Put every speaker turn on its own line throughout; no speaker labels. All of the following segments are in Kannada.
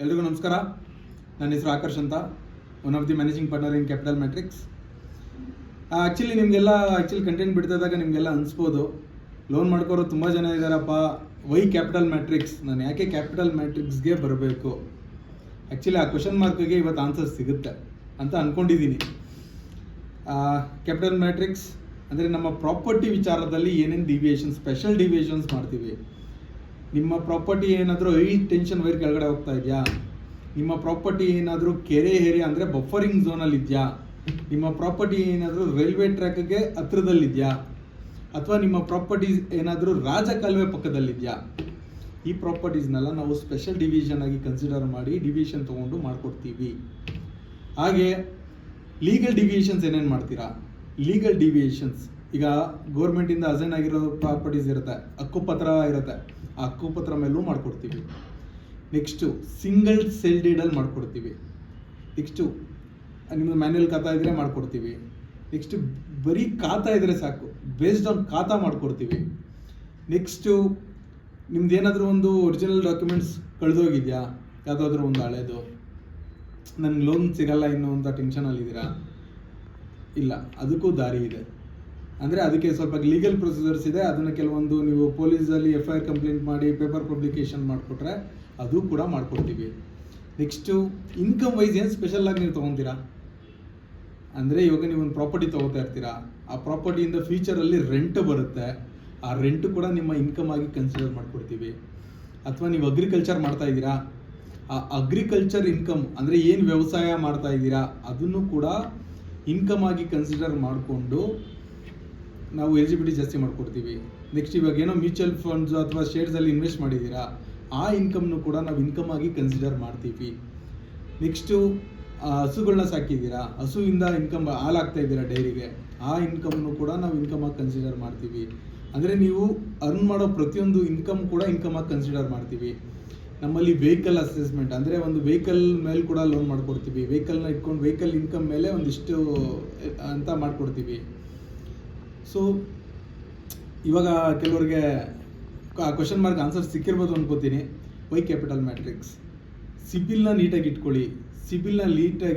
ಎಲ್ರಿಗೂ ನಮಸ್ಕಾರ. ನನ್ನ ಹೆಸರು ಆಕರ್ಷ್ ಅಂತ, one of the managing partner in capital matrix. Actually ನಿಮಗೆಲ್ಲ ಕಂಟೆಂಟ್ ಬಿಡ್ತಿದ್ದಾಗ ನಿಮಗೆಲ್ಲ ಅನಿಸ್ಬೋದು, ಲೋನ್ ಮಾಡ್ಕೋರು ತುಂಬ ಜನ ಇದ್ದಾರಪ್ಪ, ವೈ ಕ್ಯಾಪಿಟಲ್ ಮ್ಯಾಟ್ರಿಕ್ಸ್, ನಾನು ಯಾಕೆ ಕ್ಯಾಪಿಟಲ್ ಮ್ಯಾಟ್ರಿಕ್ಸ್ಗೆ ಬರಬೇಕು? ಆ್ಯಕ್ಚುಲಿ ಆ ಕ್ವಶನ್ ಮಾರ್ಕ್ಗೆ ಇವತ್ತು ಆನ್ಸರ್ ಸಿಗುತ್ತೆ ಅಂತ ಅಂದ್ಕೊಂಡಿದ್ದೀನಿ. ಕ್ಯಾಪಿಟಲ್ ಮ್ಯಾಟ್ರಿಕ್ಸ್ ಅಂದರೆ ನಮ್ಮ ಪ್ರಾಪರ್ಟಿ ವಿಚಾರದಲ್ಲಿ ಏನೇನು ಡಿವಿಯೇಷನ್ಸ್, ಸ್ಪೆಷಲ್ ಡಿವಿಯೇಷನ್ಸ್ ಮಾಡ್ತೀವಿ. ನಿಮ್ಮ ಪ್ರಾಪರ್ಟಿ ಏನಾದರೂ 8 ಟೆನ್ಷನ್ ವೈರ್ ಕೆಳಗಡೆ ಹೋಗ್ತಾ ಇದೆಯಾ? ನಿಮ್ಮ ಪ್ರಾಪರ್ಟಿ ಏನಾದರೂ ಕೆರೆ ಏರಿಯಾ ಅಂದರೆ ಬಫರಿಂಗ್ ಝೋನಲ್ಲಿ ಇದೆಯಾ? ನಿಮ್ಮ ಪ್ರಾಪರ್ಟಿ ಏನಾದರೂ ರೈಲ್ವೆ ಟ್ರ್ಯಾಕ್ಗೆ ಹತ್ರದಲ್ಲಿದೆಯಾ? ಅಥವಾ ನಿಮ್ಮ ಪ್ರಾಪರ್ಟೀಸ್ ಏನಾದರೂ ರಾಜಕಾಲುವೆ ಪಕ್ಕದಲ್ಲಿದೆಯಾ? ಈ ಪ್ರಾಪರ್ಟೀಸ್ನೆಲ್ಲ ನಾವು ಸ್ಪೆಷಲ್ ಡಿವಿಷನ್ ಆಗಿ ಕನ್ಸಿಡರ್ ಮಾಡಿ ಡಿವಿಷನ್ ತೊಗೊಂಡು ಮಾಡಿಕೊಡ್ತೀವಿ. ಹಾಗೆ ಲೀಗಲ್ ಡಿವಿಯೇಷನ್ಸ್ ಏನೇನು ಮಾಡ್ತೀರಾ? ಲೀಗಲ್ ಡಿವಿಯೇಷನ್ಸ್ ಈಗ ಗೌರ್ಮೆಂಟಿಂದ ಅಸೈನ್ ಆಗಿರೋ ಪ್ರಾಪರ್ಟೀಸ್ ಇರುತ್ತೆ, ಹಕ್ಕುಪತ್ರ ಇರುತ್ತೆ, ಆ ಹಕ್ಕುಪತ್ರ ಮೇಲೂ ಮಾಡಿಕೊಡ್ತೀವಿ. ನೆಕ್ಸ್ಟು ಸಿಂಗಲ್ ಸೆಲ್ ಡೀಡಲ್ಲಿ ಮಾಡಿಕೊಡ್ತೀವಿ. ನೆಕ್ಸ್ಟು ನಿಮ್ಮದು ಮ್ಯಾನ್ಯಲ್ ಖಾತಾ ಇದ್ದರೆ ಮಾಡಿಕೊಡ್ತೀವಿ. ನೆಕ್ಸ್ಟು ಬರೀ ಖಾತಾ ಇದ್ದರೆ ಸಾಕು, ಬೇಸ್ಡ್ ಆನ್ ಖಾತಾ ಮಾಡಿಕೊಡ್ತೀವಿ. ನೆಕ್ಸ್ಟು ನಿಮ್ದು ಏನಾದರೂ ಒಂದು ಒರಿಜಿನಲ್ ಡಾಕ್ಯುಮೆಂಟ್ಸ್ ಕಳೆದೋಗಿದೆಯಾ, ಯಾವುದಾದ್ರೂ ಒಂದು ಹಳೇದು, ನನಗೆ ಲೋನ್ ಸಿಗಲ್ಲ ಇನ್ನೂ ಅಂತ ಟೆನ್ಷನಲ್ಲಿದ್ದೀರಾ? ಇಲ್ಲ, ಅದಕ್ಕೂ ದಾರಿ ಇದೆ. ಅಂದರೆ ಅದಕ್ಕೆ ಸ್ವಲ್ಪ ಲೀಗಲ್ ಪ್ರೊಸೀಜರ್ಸ್ ಇದೆ. ಅದನ್ನು ಕೆಲವೊಂದು ನೀವು ಪೊಲೀಸಲ್ಲಿ FIR ಕಂಪ್ಲೇಂಟ್ ಮಾಡಿ ಪೇಪರ್ ಪಬ್ಲಿಕೇಶನ್ ಮಾಡಿಕೊಟ್ರೆ ಅದು ಕೂಡ ಮಾಡಿಕೊಡ್ತೀವಿ. ನೆಕ್ಸ್ಟು ಇನ್ಕಮ್ ವೈಸ್ ಏನು ಸ್ಪೆಷಲಾಗಿ ನೀವು ತೊಗೊತೀರಾ ಅಂದರೆ, ಇವಾಗ ನೀವು ಒಂದು ಪ್ರಾಪರ್ಟಿ ತೊಗೋತಾ ಇರ್ತೀರಾ, ಆ ಪ್ರಾಪರ್ಟಿಯಿಂದ ಫ್ಯೂಚರಲ್ಲಿ ರೆಂಟ್ ಬರುತ್ತೆ, ಆ ರೆಂಟು ಕೂಡ ನಿಮ್ಮ ಇನ್ಕಮ್ ಆಗಿ ಕನ್ಸಿಡರ್ ಮಾಡಿಕೊಡ್ತೀವಿ. ಅಥವಾ ನೀವು ಅಗ್ರಿಕಲ್ಚರ್ ಮಾಡ್ತಾ ಇದ್ದೀರಾ, ಆ ಅಗ್ರಿಕಲ್ಚರ್ ಇನ್ಕಮ್ ಅಂದರೆ ಏನು ವ್ಯವಸಾಯ ಮಾಡ್ತಾ ಇದ್ದೀರಾ ಅದನ್ನು ಕೂಡ ಇನ್ಕಮ್ ಆಗಿ ಕನ್ಸಿಡರ್ ಮಾಡಿಕೊಂಡು ನಾವು ಎಲಿಜಿಬಿಲಿಟಿ ಜಾಸ್ತಿ ಮಾಡಿಕೊಡ್ತೀವಿ. ನೆಕ್ಸ್ಟ್ ಇವಾಗ ಏನೋ ಮ್ಯೂಚುವಲ್ ಫಂಡ್ಸ್ ಅಥವಾ ಶೇರ್ಸಲ್ಲಿ ಇನ್ವೆಸ್ಟ್ ಮಾಡಿದ್ದೀರಾ, ಆ ಇನ್ಕಮ್ನು ಕೂಡ ನಾವು ಇನ್ಕಮ್ ಆಗಿ ಕನ್ಸಿಡರ್ ಮಾಡ್ತೀವಿ. ನೆಕ್ಸ್ಟು ಹಸುಗಳನ್ನ ಸಾಕಿದ್ದೀರಾ, ಹಸುವಿಂದ ಇನ್ಕಮ್ ಹಾಲಾಗ್ತಾ ಇದ್ದೀರಾ ಡೈರಿಗೆ, ಆ ಇನ್ಕಮ್ನು ಕೂಡ ನಾವು ಇನ್ಕಮ್ ಆಗಿ ಕನ್ಸಿಡರ್ ಮಾಡ್ತೀವಿ. ಅಂದರೆ ನೀವು ಅರ್ನ್ ಮಾಡೋ ಪ್ರತಿಯೊಂದು ಇನ್ಕಮ್ ಕೂಡ ಇನ್ಕಮ್ ಆಗಿ ಕನ್ಸಿಡರ್ ಮಾಡ್ತೀವಿ. ನಮ್ಮಲ್ಲಿ ವೆಹಿಕಲ್ ಅಸೆಸ್ಮೆಂಟ್ ಅಂದರೆ ಒಂದು ವೆಹಿಕಲ್ ಮೇಲೆ ಕೂಡ ಲೋನ್ ಮಾಡಿಕೊಡ್ತೀವಿ. ವೆಹಿಕಲ್ನ ಇಟ್ಕೊಂಡು ವೆಹಿಕಲ್ ಇನ್ಕಮ್ ಮೇಲೆ ಒಂದಿಷ್ಟು ಅಂತ ಮಾಡಿಕೊಡ್ತೀವಿ. ಸೊ ಇವಾಗ ಕೆಲವರಿಗೆ ಆ ಕ್ವಶನ್ ಮಾರ್ಕ್ ಆನ್ಸರ್ ಸಿಕ್ಕಿರ್ಬೋದು ಅನ್ಕೋತೀನಿ. ವೈ ಕ್ಯಾಪಿಟಲ್ ಮ್ಯಾಟ್ರಿಕ್ಸ್, ಸಿಬಿಲ್ನ ನೀಟಾಗಿ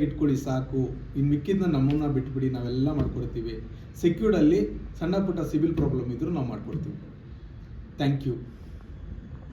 ಇಟ್ಕೊಳ್ಳಿ ಸಾಕು. ಇನ್ನು ಮಿಕ್ಕಿದ್ನ ನಮ್ಮನ್ನ ಬಿಟ್ಬಿಡಿ, ನಾವೆಲ್ಲ ಮಾಡ್ಕೊಡ್ತೀವಿ. ಸೆಕ್ಯೂರ್ಡಲ್ಲಿ ಸಣ್ಣ ಪುಟ್ಟ ಸಿಬಿಲ್ ಪ್ರಾಬ್ಲಮ್ ಇದ್ದರೂ ನಾವು ಮಾಡ್ಕೊಡ್ತೀವಿ. Thank you.